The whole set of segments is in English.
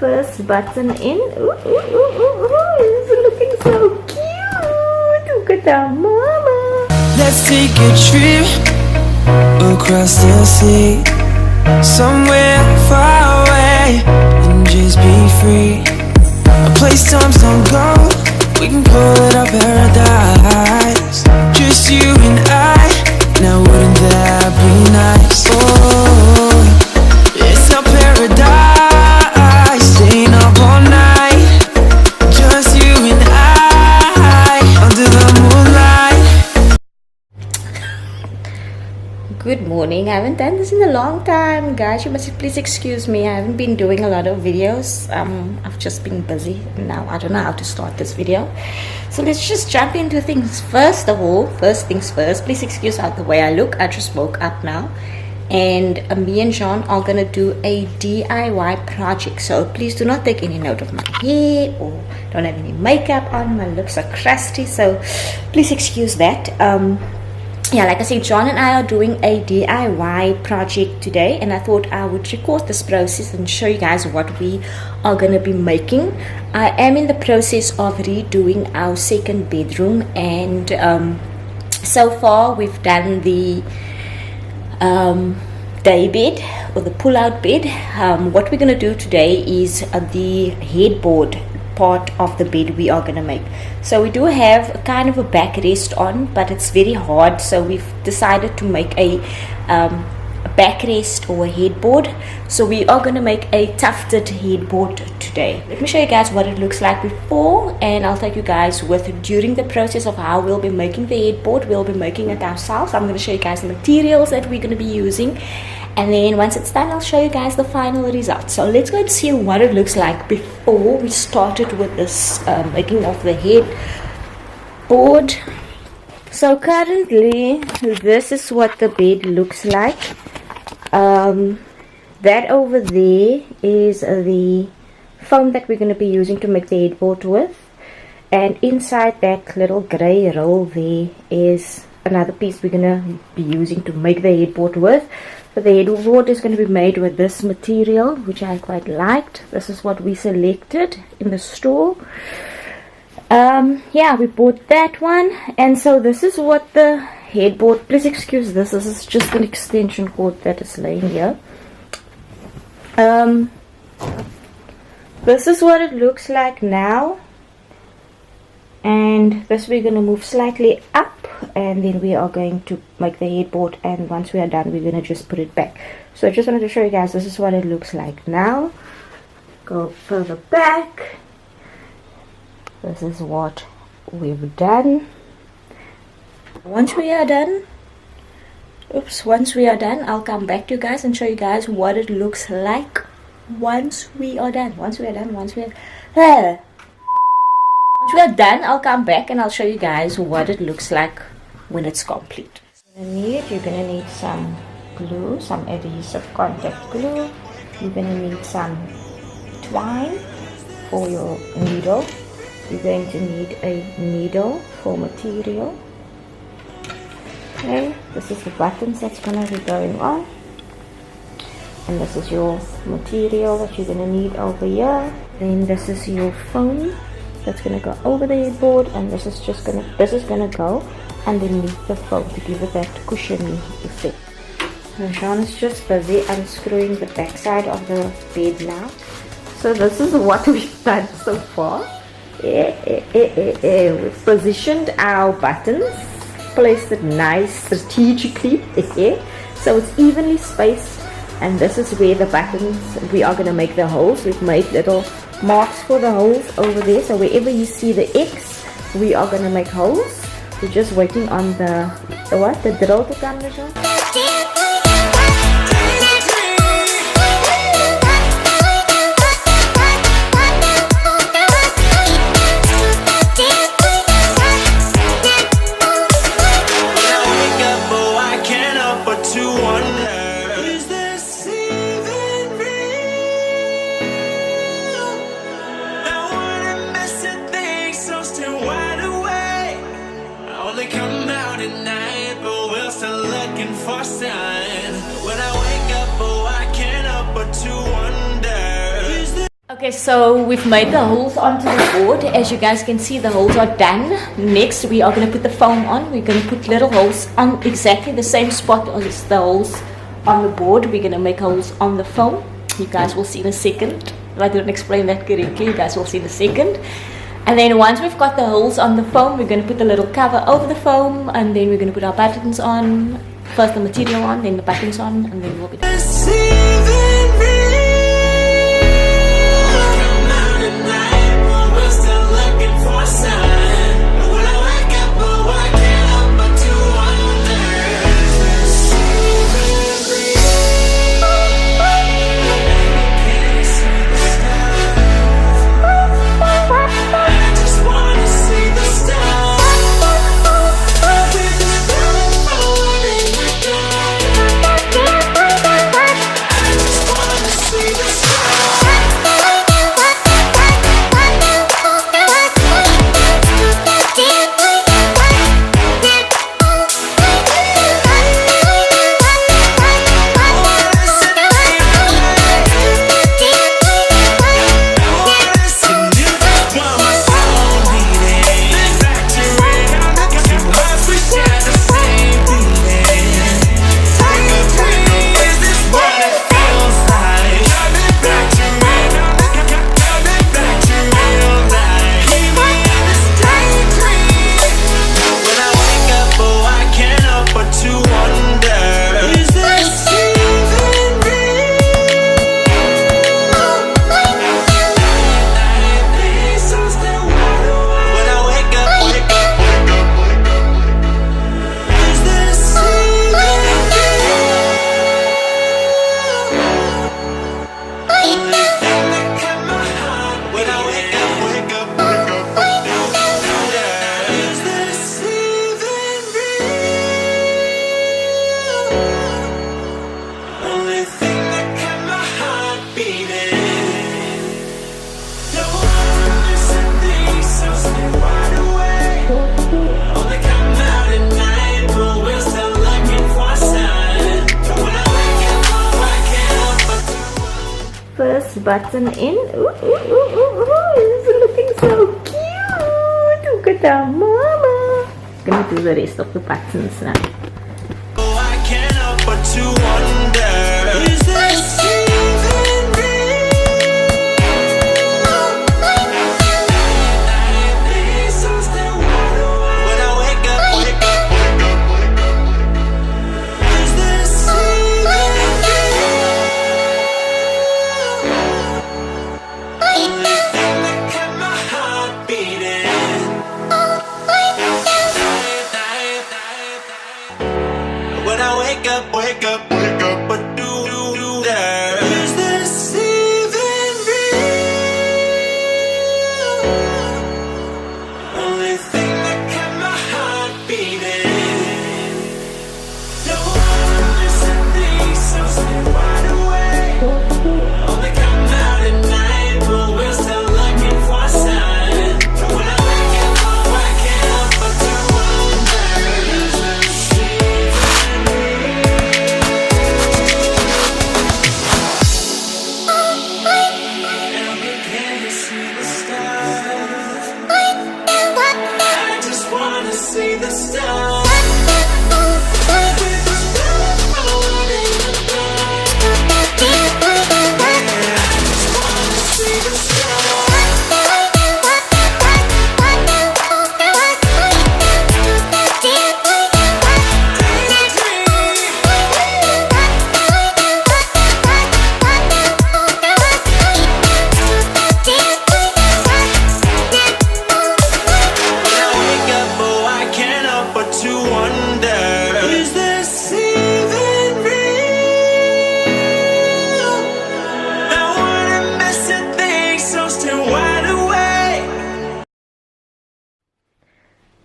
first button in. Ooh, ooh, ooh, ooh, ooh. This is looking so cute. Look at that mama. Let's take a trip across the sea, somewhere far away, and just be free. A place times don't go, we can call it our paradise. Just you and I, now wouldn't that be nice? Oh, it's our paradise, staying up all night. Just you and I, under the moonlight. Good morning. I haven't done this in a long time, guys. You must please excuse me. I haven't been doing a lot of videos. I've just been busy now. I don't know how to start this video, so let's just jump into things. First of all, first things first, please excuse out the way I look. I just woke up now, and me and Jean are gonna do a DIY project, so please do not take any note of my hair or don't have any makeup on. My lips are crusty, so please excuse that. Yeah, like I said, John and I are doing a DIY project today, and I thought I would record this process and show you guys what we are going to be making. I am in the process of redoing our second bedroom, and so far we've done the day bed or the pull-out bed. What we're going to do today is the headboard part of the bed we are going to make. So we do have a kind of a backrest on, but it's very hard, so we've decided to make a backrest or a headboard. So we are going to make a tufted headboard today. Let me show you guys what it looks like before, and I'll take you guys with during the process of how we'll be making the headboard. We'll be making it ourselves. I'm going to show you guys the materials that we're going to be using, and then once it's done, I'll show you guys the final result. So let's go and see what it looks like before we started with this making of the headboard. So currently this is what the bed looks like. That over there is the foam that we're going to be using to make the headboard with, and inside that little grey roll there is another piece we're going to be using to make the headboard with. So the headboard is going to be made with this material, which I quite liked. This is what we selected in the store. Yeah, we bought that one, and so this is what the headboard, please excuse this is just an extension cord that is laying here. This is what it looks like now, and this we're going to move slightly up, and then we are going to make the headboard, and once we are done we're going to just put it back. So I just wanted to show you guys this is what it looks like now. Go further back. This is what we've done. Once we are done, I'll come back to you guys and show you guys what it looks like once we are done. Once we are done, I'll come back and I'll show you guys what it looks like when it's complete. You're gonna need some glue, some adhesive contact glue. You're gonna need some twine for your needle. You're going to need a needle for material. Okay, this is the buttons that's going to be going on, and this is your material that you're going to need over here. Then this is your foam that's going to go over the headboard, and this is going to go underneath the foam to give it that cushiony effect. And Jean is just busy unscrewing the back side of the bed now. So this is what we've done so far. We've positioned our buttons, placed it nice strategically, so it's evenly spaced, and this is where the buttons, we are going to make the holes. We've made little marks for the holes over there, so wherever you see the X, we are going to make holes. We're just waiting on the drill to come. Okay, so we've made the holes onto the board. As you guys can see, the holes are done. Next, we are going to put the foam on. We're going to put little holes on exactly the same spot as the holes on the board. We're going to make holes on the foam. You guys will see in a second. If I didn't explain that correctly, you guys will see in a second. And then once we've got the holes on the foam, we're going to put the little cover over the foam, and then we're going to put our buttons on. First the material on, then the buttons on, and then we'll be done. First button in. Ooh, ooh, ooh, ooh, ooh. This is looking so cute. Look at that, mama. Gonna do the rest of the buttons now. Oh, I can't help but to wonder, is this even real? These songs that wide awake. When I wake up, wake up, wake up, wake up. Is this even real? Only thing that kept my heart beating. When I wake up, wake up, wake up, but do that? Is this even real? Only thing that kept my heart beating. No one listen these songs stay wide awake. Only come out at night, but we're still looking for a sign. When I wake up, oh, I can't help but to wonder, is this even real? And we can't see the stars. I just wanna see the stars. With the telephone in the dark. I just wanna see the stars. When I wake up, oh, I can't help but to wonder, is this even real? I wanna miss a thing, so still wide awake.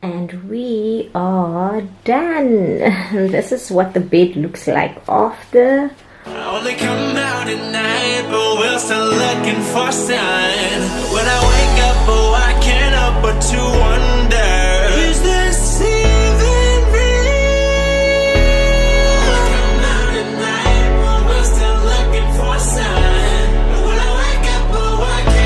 And we are done. This is what the bed looks like after. I only come out at night, but we're still looking for a sign. When I wake up, oh, I can't help but to wonder, is this even real? Come out at night, but we're still looking for a sign. When I wake up, oh, I can't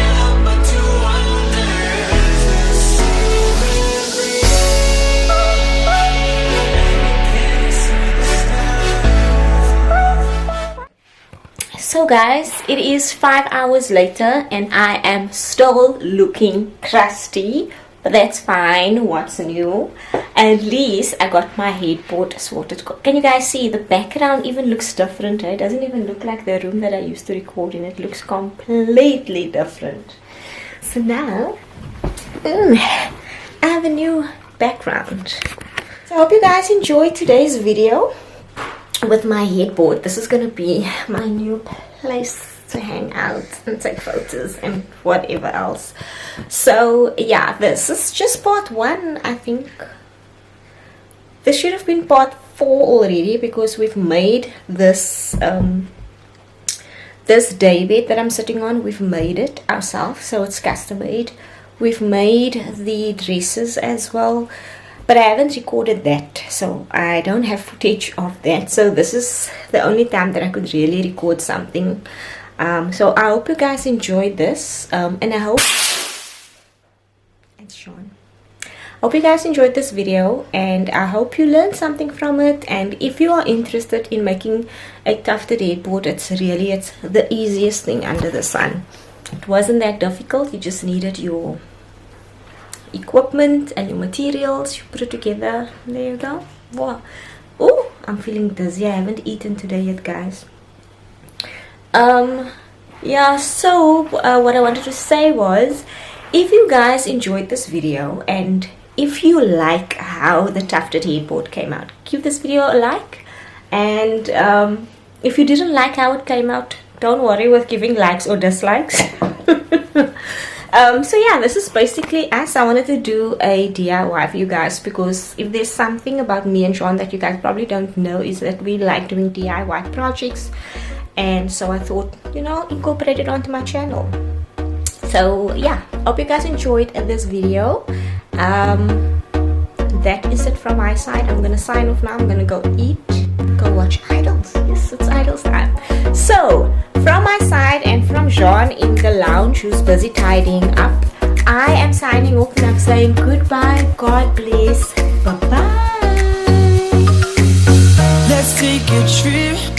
guys, it is 5 hours later and I am still looking crusty, but that's fine. What's new? At least I got my headboard sorted. Can you guys see the background even looks different? It doesn't even look like the room that I used to record in. It looks completely different. So now I have a new background. So I hope you guys enjoyed today's video with my headboard. This is gonna be my new place to hang out and take photos and whatever else. So yeah, this is just part 1. I think this should have been part 4 already, because we've made this this day bed that I'm sitting on, we've made it ourselves, so it's custom made. We've made the dresses as well, but I haven't recorded that, so I don't have footage of that. So this is the only time that I could really record something. So I hope you guys enjoyed this, and I hope it's Sean. Hope you guys enjoyed this video, and I hope you learned something from it. And if you are interested in making a tufted headboard, it's the easiest thing under the sun. It wasn't that difficult. You just needed your equipment and your materials. You put it together. There you go. Wow. Oh, I'm feeling dizzy. I haven't eaten today yet, guys. Yeah, so what I wanted to say was, if you guys enjoyed this video and if you like how the tufted headboard came out, give this video a like. And if you didn't like how it came out, don't worry with giving likes or dislikes. So yeah, this is basically us. I wanted to do a DIY for you guys, because if there's something about me and Sean that you guys probably don't know, is that we like doing DIY projects. And so I thought, you know, incorporate it onto my channel. So yeah, hope you guys enjoyed this video. That is it from my side. I'm gonna sign off now. I'm gonna go eat, go watch Idols. Yes, it's Idols time. So from my side and from Jean in the lounge, who's busy tidying up, I am signing off and I'm saying goodbye. God bless. Bye bye. Let's take a trip